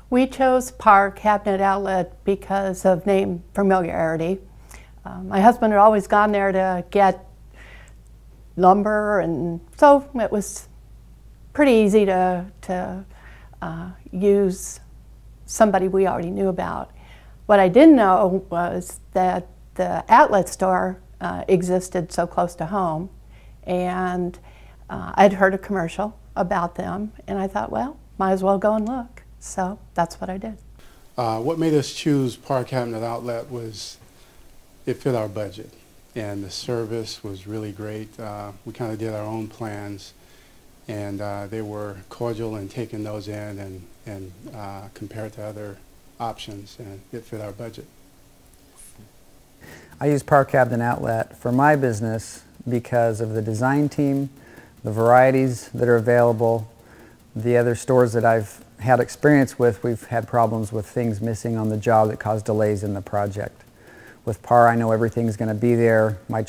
We chose Parr Cabinet Outlet because of name familiarity. My husband had always gone there to get lumber, and so it was pretty easy to use somebody we already knew about. What I didn't know was that the outlet store existed so close to home, and I'd heard a commercial about them, and I thought, well, might as well go and look. So that's what I did. What made us choose Parr Cabinet Outlet was it fit our budget, and the service was really great. We kind of did our own plans, and they were cordial in taking those in and compared to other options, and it fit our budget. I use Parr Cabinet Outlet for my business because of the design team, the varieties that are available. The other stores that I've had experience with, we've had problems with things missing on the job that cause delays in the project. With Parr, I know everything's going to be there. My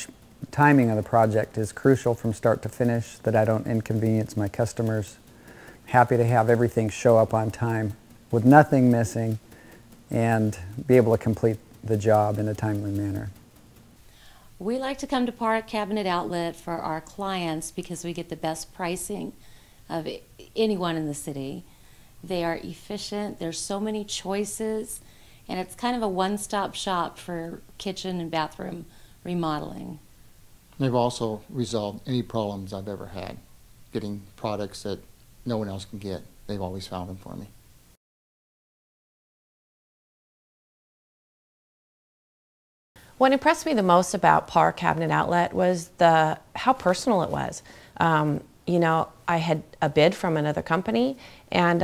timing of the project is crucial from start to finish, that I don't inconvenience my customers. Happy to have everything show up on time with nothing missing and be able to complete the job in a timely manner. We like to come to Parr Cabinet Outlet for our clients because we get the best pricing of anyone in the city. They are efficient, there's so many choices, and it's kind of a one-stop shop for kitchen and bathroom remodeling. They've also resolved any problems I've ever had, getting products that no one else can get. They've always found them for me. What impressed me the most about Parr Cabinet Outlet was how personal it was. You know, I had a bid from another company, and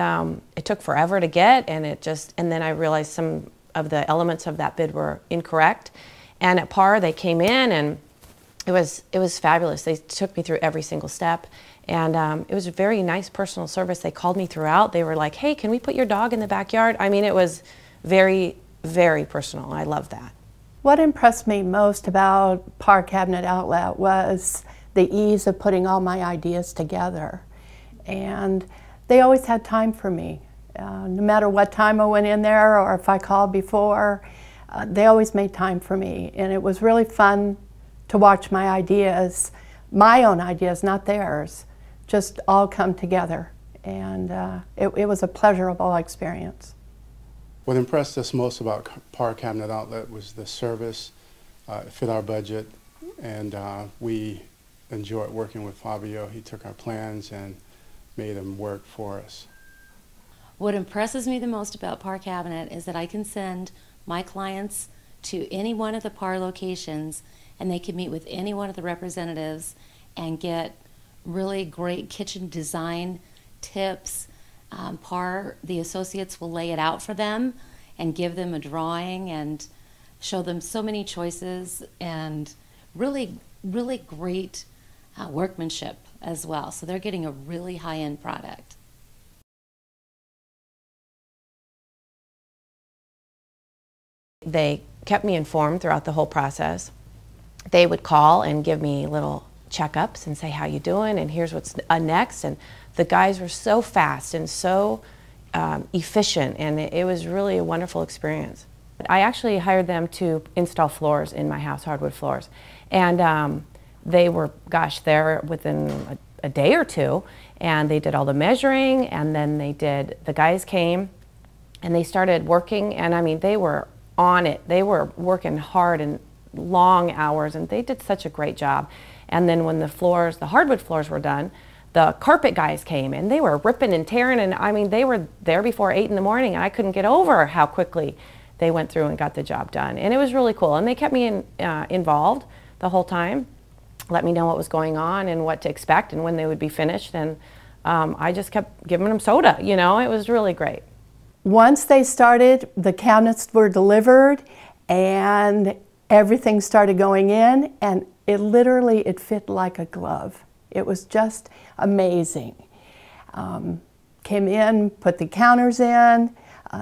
it took forever to get, and then I realized some of the elements of that bid were incorrect. And at Parr, they came in, and it was fabulous. They took me through every single step, and it was a very nice personal service. They called me throughout. They were like, "Hey, can we put your dog in the backyard?" I mean, it was very, very personal. I love that. What impressed me most about Parr Cabinet Outlet was the ease of putting all my ideas together. And they always had time for me. No matter what time I went in there or if I called before, they always made time for me. And it was really fun to watch my ideas, my own ideas, not theirs, just all come together. And it was a pleasurable experience. What impressed us most about Parr Cabinet Outlet was the service. It fit our budget, and we enjoyed working with Fabio. He took our plans and made them work for us. What impresses me the most about Parr Cabinet is that I can send my clients to any one of the Parr locations, and they can meet with any one of the representatives and get really great kitchen design tips. Parr, the associates will lay it out for them and give them a drawing and show them so many choices, and really, really great workmanship as well. So they're getting a really high-end product. They kept me informed throughout the whole process. They would call and give me little checkups and say, "How you doing? And here's what's next." And the guys were so fast and so efficient, and it was really a wonderful experience. I actually hired them to install floors in my house, hardwood floors. And they were, gosh, there within a day or two, and they did all the measuring, and then the guys came and they started working, and I mean, they were on it. They were working hard and long hours, and they did such a great job. And then when the hardwood floors were done, the carpet guys came, and they were ripping and tearing, and I mean, they were there before 8 in the morning, and I couldn't get over how quickly they went through and got the job done. And it was really cool, and they kept me involved the whole time, let me know what was going on and what to expect and when they would be finished, and I just kept giving them soda, you know. It was really great. Once they started, the cabinets were delivered, and everything started going in, and it fit like a glove. It was just amazing. Came in, put the counters in,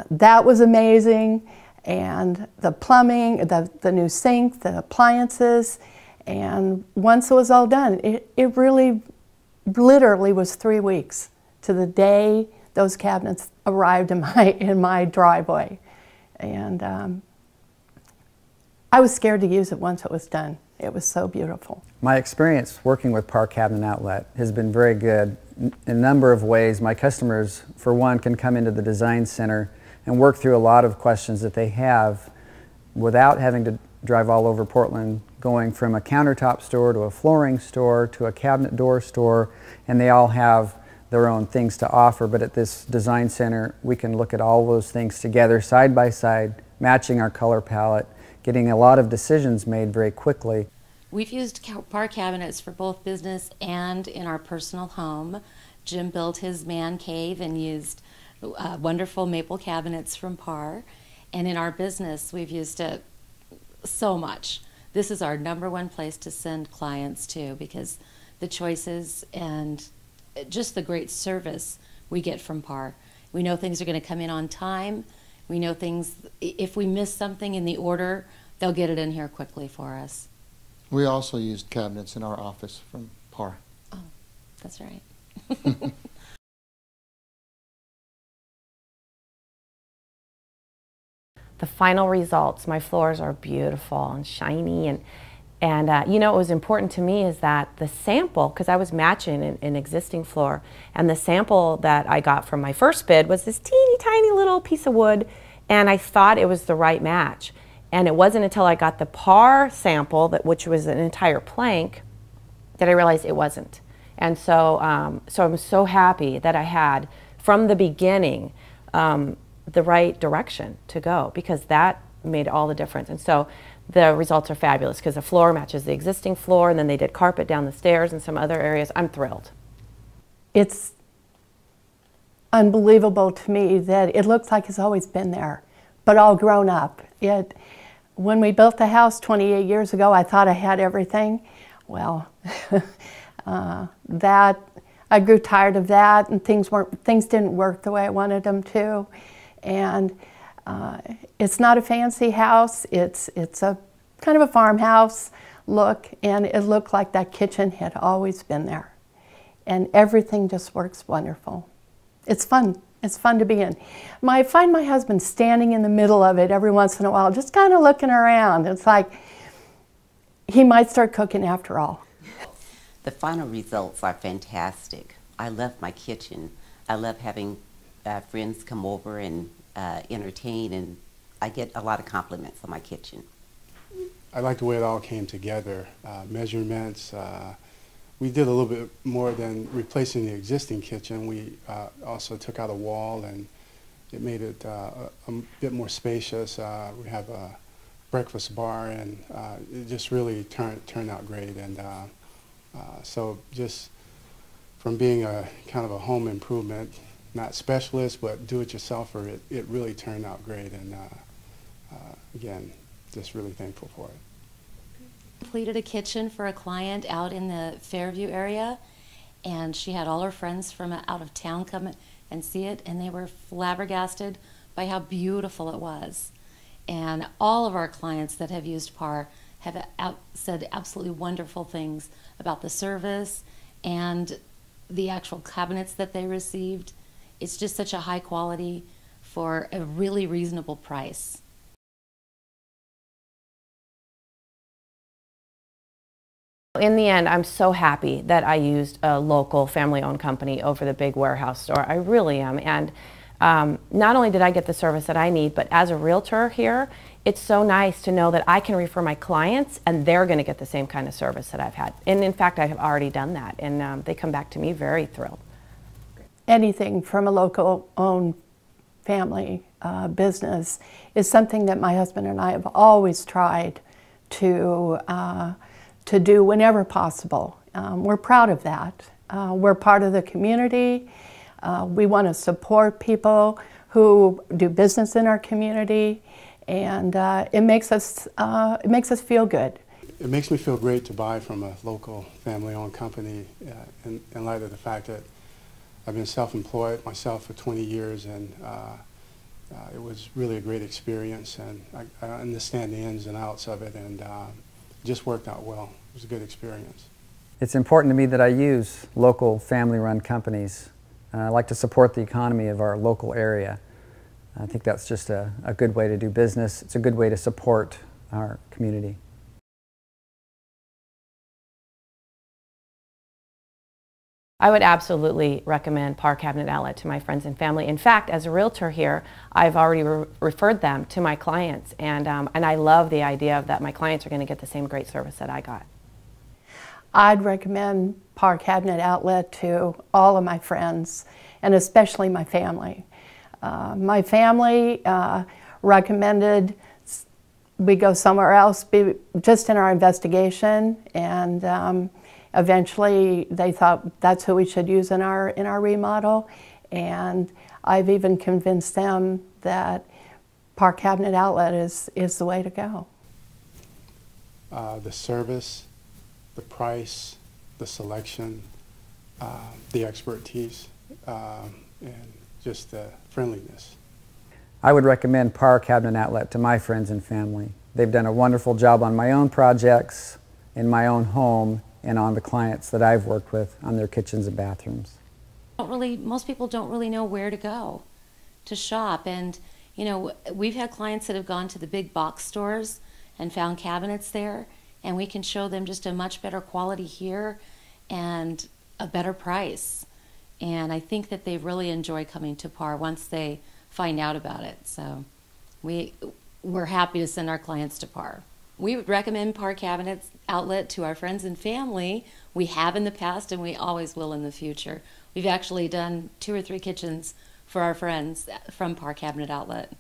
that was amazing, and the plumbing, the new sink, the appliances, and once it was all done, it really literally was 3 weeks to the day those cabinets arrived in my driveway. And I was scared to use it once it was done. It was so beautiful. My experience working with Parr Cabinet Outlet has been very good in a number of ways. My customers, for one, can come into the design center and work through a lot of questions that they have without having to drive all over Portland, going from a countertop store to a flooring store to a cabinet door store, and they all have their own things to offer. But at this design center, we can look at all those things together, side by side, matching our color palette, getting a lot of decisions made very quickly. We've used Parr cabinets for both business and in our personal home. Jim built his man cave and used wonderful maple cabinets from Parr. And in our business, we've used it so much. This is our #1 place to send clients to, because the choices and just the great service we get from Parr. We know things are going to come in on time. We know things, if we miss something in the order, they'll get it in here quickly for us. We also used cabinets in our office from Parr. Oh, that's right. The final results, my floors are beautiful and shiny, and you know, what was important to me is that the sample, because I was matching an existing floor, and the sample that I got from my first bid was this teeny tiny little piece of wood, and I thought it was the right match. And it wasn't until I got the Parr sample, which was an entire plank, that I realized it wasn't. And so, so I'm so happy that I had, from the beginning, the right direction to go, because that made all the difference. And so the results are fabulous, because the floor matches the existing floor, and then they did carpet down the stairs and some other areas. I'm thrilled. It's unbelievable to me that it looks like it's always been there, but all grown up. When we built the house 28 years ago, I thought I had everything. Well, I grew tired of that, and things didn't work the way I wanted them to. And it's not a fancy house. It's a kind of a farmhouse look, and it looked like that kitchen had always been there. And everything just works wonderful. It's fun. It's fun to be in. I find my husband standing in the middle of it every once in a while, just kind of looking around. It's like he might start cooking after all. The final results are fantastic. I love my kitchen. I love having friends come over and entertain, and I get a lot of compliments on my kitchen. I like the way it all came together. Measurements. We did a little bit more than replacing the existing kitchen. We also took out a wall, and it made it a bit more spacious. We have a breakfast bar, and it just really turned out great. And so just from being a kind of a home improvement, not specialist, but do-it-yourselfer, it really turned out great. And again, just really thankful for it. Completed a kitchen for a client out in the Fairview area, and she had all her friends from out of town come and see it, and they were flabbergasted by how beautiful it was. And all of our clients that have used Parr have said absolutely wonderful things about the service and the actual cabinets that they received. It's just such a high quality for a really reasonable price. In the end, I'm so happy that I used a local family-owned company over the big warehouse store. I really am. And not only did I get the service that I need, but as a realtor here, it's so nice to know that I can refer my clients and they're going to get the same kind of service that I've had. And in fact, I have already done that, and they come back to me very thrilled. Anything from a local-owned family business is something that my husband and I have always tried to do whenever possible. We're proud of that. We're part of the community. We want to support people who do business in our community, and it makes us feel good. It makes me feel great to buy from a local family-owned company in light of the fact that I've been self-employed myself for 20 years, and it was really a great experience, and I understand the ins and outs of it, and it just worked out well. It was a good experience. It's important to me that I use local family-run companies I like to support the economy of our local area. I think that's just a good way to do business. It's a good way to support our community. I would absolutely recommend Parr Cabinet Outlet to my friends and family. In fact, as a realtor here, I've already referred them to my clients, and I love the idea of that my clients are going to get the same great service that I got. I'd recommend Parr Cabinet Outlet to all of my friends, and especially my family. My family recommended we go somewhere else, just in our investigation, and eventually they thought that's who we should use in our remodel, and I've even convinced them that Parr Cabinet Outlet is the way to go. The service, the price, the selection, the expertise, and just the friendliness. I would recommend Parr Cabinet Outlet to my friends and family. They've done a wonderful job on my own projects, in my own home, and on the clients that I've worked with on their kitchens and bathrooms. Most people don't really know where to go to shop, and you know, we've had clients that have gone to the big box stores and found cabinets there, and we can show them just a much better quality here and a better price. And I think that they really enjoy coming to Parr once they find out about it. So we're happy to send our clients to Parr. We would recommend Parr Cabinet Outlet to our friends and family. We have in the past, and we always will in the future. We've actually done 2 or 3 kitchens for our friends from Parr Cabinet Outlet.